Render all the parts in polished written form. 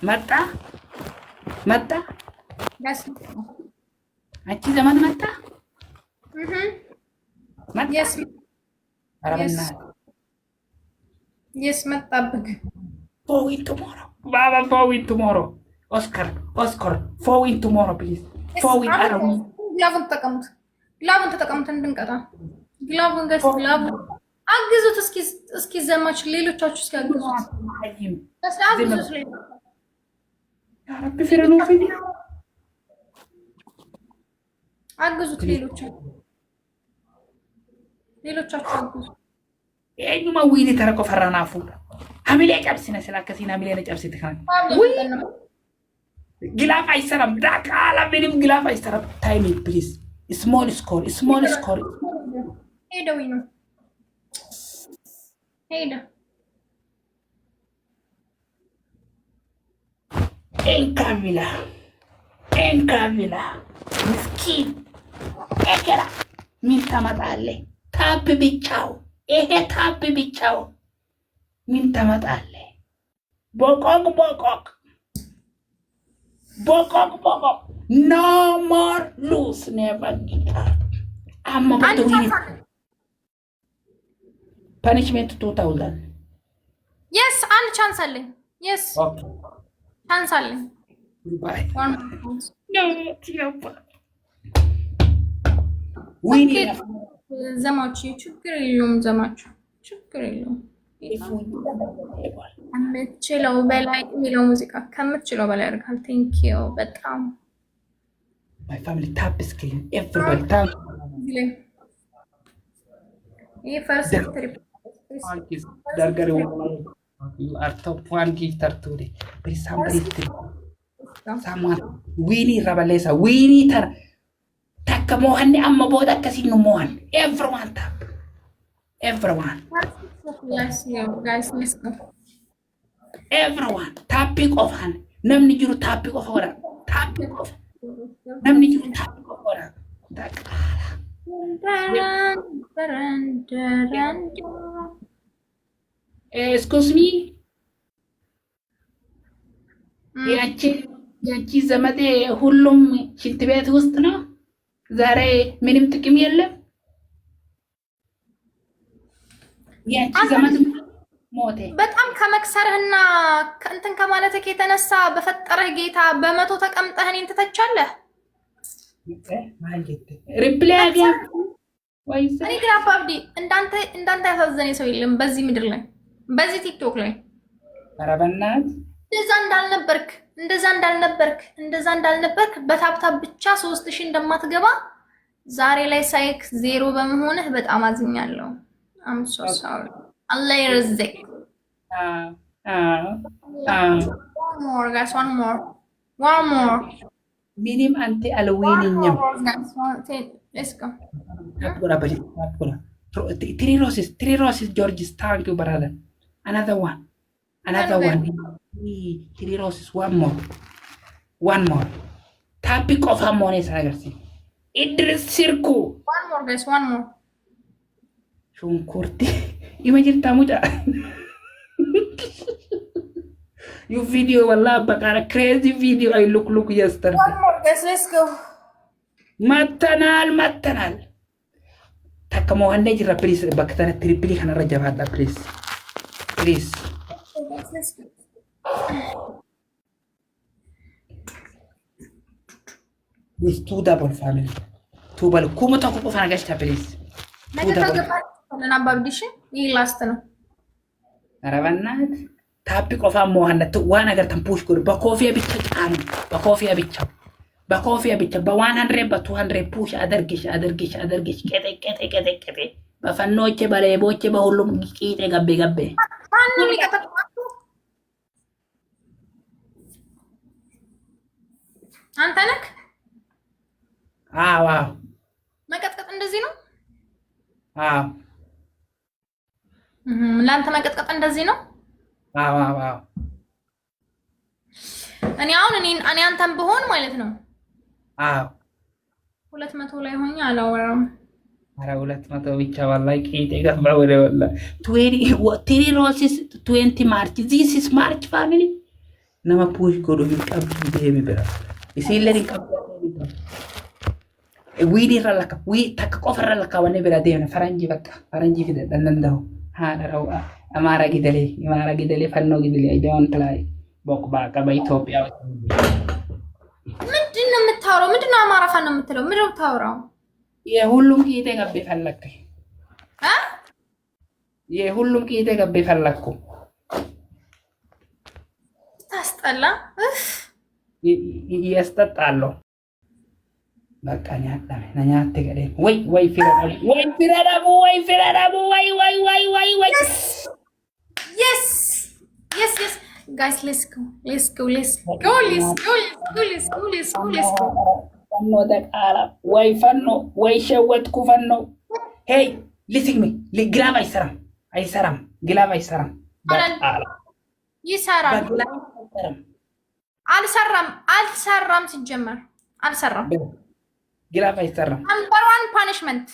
መጣ መጣ ጋስ አንቺ ዘመን መጣ መጣ የስ አረበና የስ መጣብክ ፎዊን ቱሞሮ ባባ ፎዊን ቱሞሮ ኦስካር ፎዊን ቱሞሮ ፕሊዝ ፎዊን አረቡ ግላቡን ተጠቀሙት እንድንቀጣ ግላቡን ጋስ ግላቡን አግዙት እስኪ ዘማች ሌሎቻችሁ እስኪ አግዙት አግዙት يا رب فرنو فيني አግዙት ሌሎቻችሁ አግዙ እኛማ ዊሊ ተረቆ ፈራናፉ ሀሚሌ ጨብሲነ ስላከሲና ሀሚሌ ነጨብሲ ተካን ግላፍ አይሰራም ዳቃላ ምንም ግላፍ አይሰራም ታይሚ ፕሊዝ ስሞል ስኮር ሄደው ነው ሄደ ኤንካቪላ ምስኪን ኤከራ ምን ታመጣለህ? ታብ ብቻው ይሄ ታብ ብቻው ምን ታመጣለህ? ቦቆቅ ኖ ሞር ሉስ ኔቨር ጊታር አማ በተዊኒ ፓኒሽመንት 2000 የስ አንድ ቻንስ አለኝ የስ ኦኬ ቻንስ አለኝ ባይ ኖ ቲዮፓ ዊኒ ዘማች ችግር የለውም ዘማችሁ ችግር የለውም ከምትችለው በላይ የሚለው ሙዚቃ ከምትችለው በላይ አድርጋል ቴንክ ዩ በጣም my family tap screen everybody tap ይሄ ፈርስት dargare you are top one gifter today please someone winnie rabalesa winnie tar takka mohanni amma boda kasinu mohan everyone tap everyone guys let's go everyone topic of han namni jiru topic of ora topic of namni jiru topic of ora dakala excuse me ያቺ ዘመዴ ሁሉም ሽንት ቤት ውስጥ ነው ዛሬ ምንም ጥቅም የለም ያቺ ዘመድ ሞቴ በጣም ከመክሰርህና ከእንትን ከማለትህ የተነሳ በፈጠረህ ጌታ በመቶ ተቀምጠህ እኔን ትተቻለህ ሪፕላይ ወይስ እኔ ግን አባብዲ እንዳንተ ያሳዘነ ሰው የለም በዚህ ምድር ላይ በዚህ ቲክቶክ ላይ ኧረ በእናትህ እንደዛ እንዳልነበርክ በታብታብ ብቻ 3000 እንደማትገባ ዛሬ ላይ ሳይክ ዜሮ በመሆንህ በጣም አዝኛለሁ I'm so sorry Allah ይርዝቅ one more guys one more ምንም አንተ አልወይንኝም let's go አብራ በል three roses George thank you brother another one three roses one more topic of harmonious agarsi Idris Sirku one more guys one more shunkurti imagine tamuja you video wallah bakara crazy video I look yesterday one more guys let's go mattanal takamo hande jira please baktana triple kana rajabada please let's go with two double family two double kumata ko fana gashta please ለና ባብዲሽ ይህ ላስት ነው አረባናት ታፒክ ኦፍ አሞሃነት ዋና ነገር ተንፑሽ ጉር በኮፊያ ብቻ ጫኑ በኮፊያ ብቻ በ100 በ200 ፑሽ አደርግሽ ቀጠ በፈኖቼ በሌቦቼ በሁሉም ቂጤ ገቤ ማንንም ይቀጠቅጣሉ አንተ ነህ አዎ መቀጥቀጥ እንደዚህ ነው አዎ ላንተ መቀጥቀጥ እንደዚህ ነው አዎ እኔ አንተን ብሆን ማለት ነው አዎ 200 ላይ ሆኜ አላወራም አረ 200 ብቻ ወላሂ ቂጤ ገባ ወደ ወላሂ 20 roses 20 March this is March family nama puush godhu hin qabdu deemi bira. Isiillee hin qabdu. Wiidii irra lakka takka qofa irra lakkaawwannee bira deemna faranjii bakka faranjii fidadhan danda'u. Haadha ra'u amaara gidalee fannoo gidalee I don't like boqbaa qaba Itoophiyaa. ምንድን ነው የምታወራው? ምንድን ነው አማራ ፋኖ የምትለው? ምንድን ነው የምታወራው? የሁሉም ቂጤ ገቤ ፈለክ የሁሉም ቂጤ ገቤ ፈለኩ ታስጠላ ያስጠጣለሁ በቃ ነኛቴ ገዴ ወይ ፊራዳሙ yes guys let's go fanno da qala way fanno way shawatku fanno hey listen me ግላብ አይሰራም ግላብ አይሰራም ይሰራል አልሰራም ሲጀመር አልሰራም ግላብ አይሰራም number 1 punishment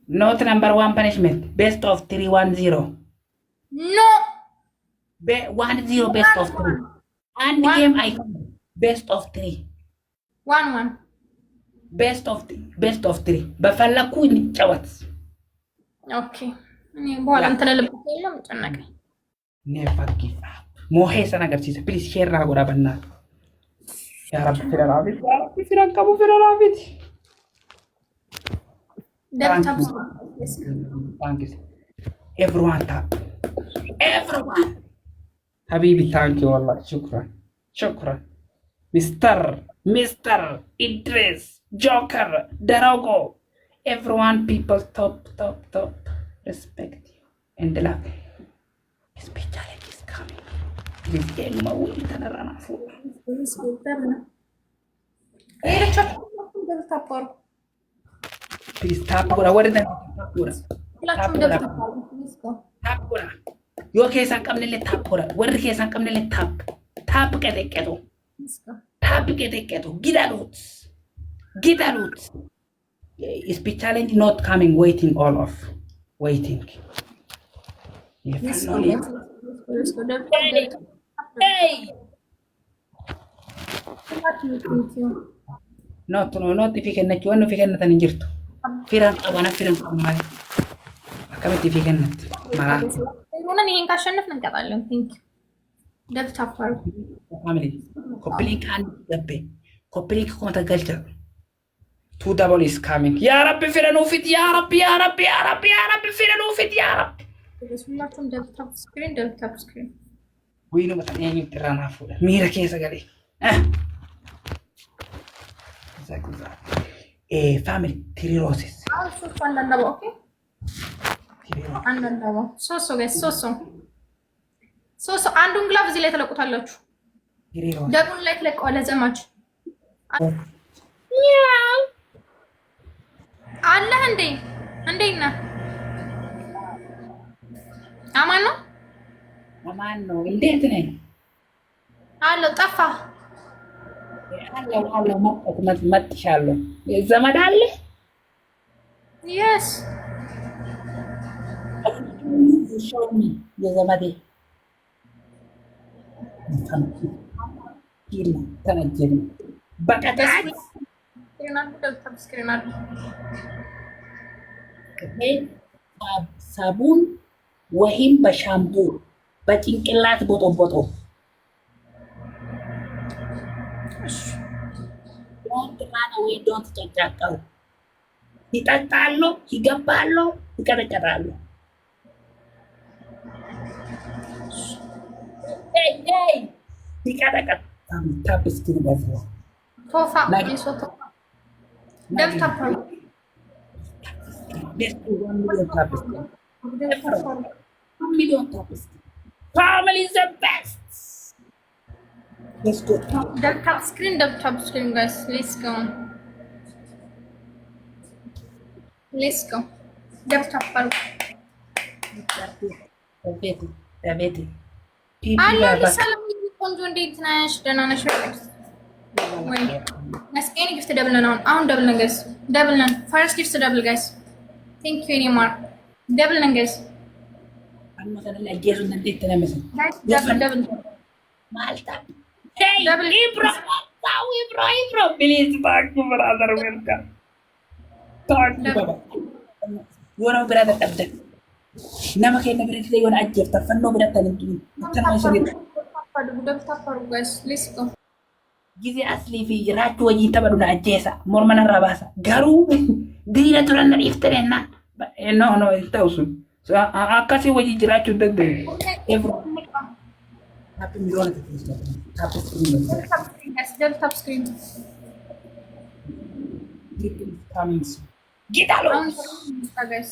not number 1 punishment best of 310 no 1-0 best of 3 and game I best of 3 1-1 best of 3 በፈለኩ እንጫወት ኦኬ እኔ በኋላ እንትን ለልብት የለም ጨነቀኝ never give up ሞሄ ሰናገርሲስ ፕሊዝ ሼር አጎራ በና ያ ረብ ፊራን ካቡ ፊራራቢት ደብታብስ everyone حبيبي thank you والله شكرا Mr. Idris Joker Darago everyone people top respect you and love especially this coming please get my way tanarana for please tap gora what is that tap gora yoo keessan qabnelle tap gora warri keessan qabnelle tap qeteqetu get out speech challenge not coming waiting all of waiting hey not if you can not one if you can not injirtu firan qabana mali akamiti if you can not mala ሆነን ይሄን ካሸነፍ እንቀጣለን ቲንክ ደብታፋሩ ፋሚሊ ኮፕሊንክ አንድ ገቤ ኮፕሊንክ ኮንታ ገልቻ two double is coming ya rabbi firanu fit ya rabbi firanu fit ya rabbi ሁላችሁም ደብታፕ ስክሪን ወይኑ በጣም ያኝ ትራና ፉዳ ሚራ ከሰ ገሌ ዘግዛ ፋሚሊ ትሪሮሲስ አውሱ አንዳንዳው ኦኬ አንዳንዳው ሶሶ አንዱን ግላቭ እዚህ ላይ ተለቁታላችሁ ደቡን ላይ ተለቀዋለ ዘማች ያው አለ እንዴና አማን ነው እንዴት ነህ አሎ ጠፋ አሎ መጥቻለሁ ዘመድ አለ yes show me የዘመዴ ይላ ተነጀነ በቀጣይ ስክሪናል ሳቡን ወይም በሻምፑ በጭንቅላት ቦጦ ወይ ዶንት ጨጫቀው ይጠጣሉ ይገባሉ ይቀጠቀጣሉ hey ይቀጠቀጥ ታብስኪን በዛ ቶፋ ይሶቶ ደብታፓ million tablets family is the best let's go Desktop screen guys let's go desktop Davete አላህ ሰላም ቆንጆ እንዴት ነሽ ደህና ነሽ ወይ መስኪን ጊፍት ደብል ነው አሁን ደብል ነው ጋይስ ደብል ነው ፈርስት ጊፍት ደብል ጋይስ ቴንክ ዩ ኤኒማር ደብል ነው ጋይስ Amma sanallee ajjeesuun dandeette nama sana. Double. Maal ta'a? Hey, Ibro! Taa'u Ibro! Bilis taa'u brother welcome. Taa'u baba. Yoo nama biraa dadhabdan. Nama keenya biratti yoo na ajjeeftan fannoo biratti hin turin. Akkanuma isin guys, let's go. ጊዜ አስሊፊ jiraachuu wajjin tapha dhuna ajjeesa morma narraa baasa garuu diina turan na dhiiftaneenna no hin ta'u sun akkasii wajjin jiraachuu danda'u happy miliyoona Top screen. gitalo Guys.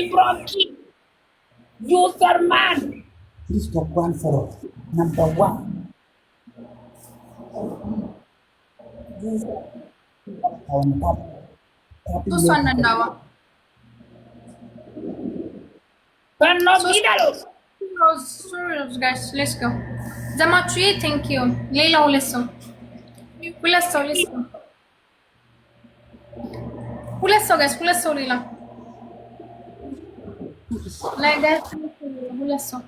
Ibroki user man this top one for all. Number one. On top. Two son and now. But no gitalo. Rose, guys, let's go. Zamatri, thank you. Leila, listen. Listen. Guys, Leila. Like that, listen.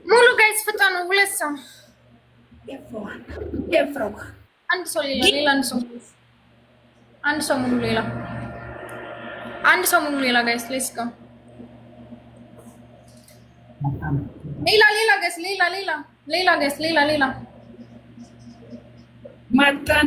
Mulu guys, fatano, listen. Everyone. And so Leila, and so Mulu Leila. And so Mulu Leila, guys, let's go. Leila, guys, Leila. Matan.